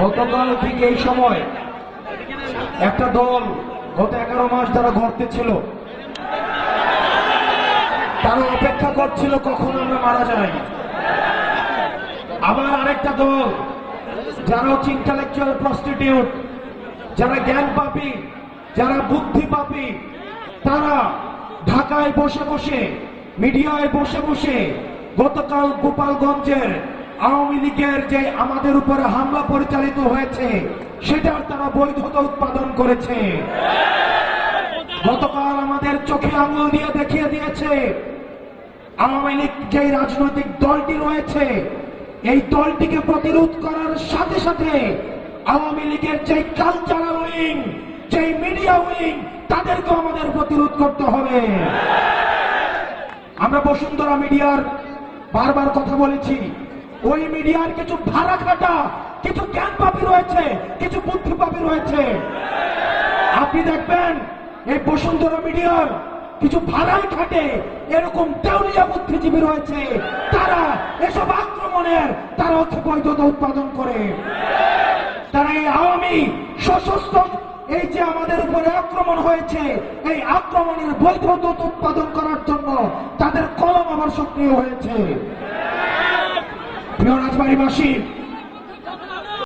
গতকাল ঠিক এই সময় একটা দল গত 11 মাস যারা ঘরতে ছিল, তারা অপেক্ষা করছিল কখন আমরা মারা যাই। আবার আরেকটা দল যারা হচ্ছে ইন্টালেকচুয়াল প্রস্টিটিউট, যারা জ্ঞান পাপী, যারা বুদ্ধি পাপী, তারা ঢাকায় বসে বসে, মিডিয়ায় বসে বসে গতকাল গোপালগঞ্জের আওয়ামী লীগের যে আমাদের উপরে হামলা পরিচালিত হয়েছে সেটার তারা বৈধতা উৎপাদন করেছে। গতকাল আমাদের চোখে আঙুল দিয়ে দেখিয়ে দিয়েছে আওয়ামী লীগ যে রাজনৈতিক দলটি রয়েছে, এই দলটিকে প্রতিরোধ করার সাথে সাথে আওয়ামী লীগের যে কালচারাল উইং, যে মিডিয়া উইং, তাদেরকে আমাদের প্রতিরোধ করতে হবে। আমরা বসুন্ধরা মিডিয়ার বারবার কথা বলেছি, ওই মিডিয়ার কিছু ভাড়া খাটা, কিছু জ্ঞান পাপী রয়েছে, কিছু বুদ্ধি পাপী রয়েছে। আপনি দেখবেন এই বসুন্ধরা মিডিয়ার কিছু ভাড়ায় খাটে এরকম দেউলিয়া বুদ্ধিজীবী রয়েছে, তারা এসব আক্রমণের তারা হচ্ছে বৈধতা উৎপাদন করে। তারা এই আওয়ামী সশস্ত্র এই যে আমাদের উপরে আক্রমণ হয়েছে, এই আক্রমণের বৈধতা উৎপাদন করার জন্য তাদের কলম আবার সক্রিয় হয়েছে। প্রিয় রাজবাড়ীবাসী,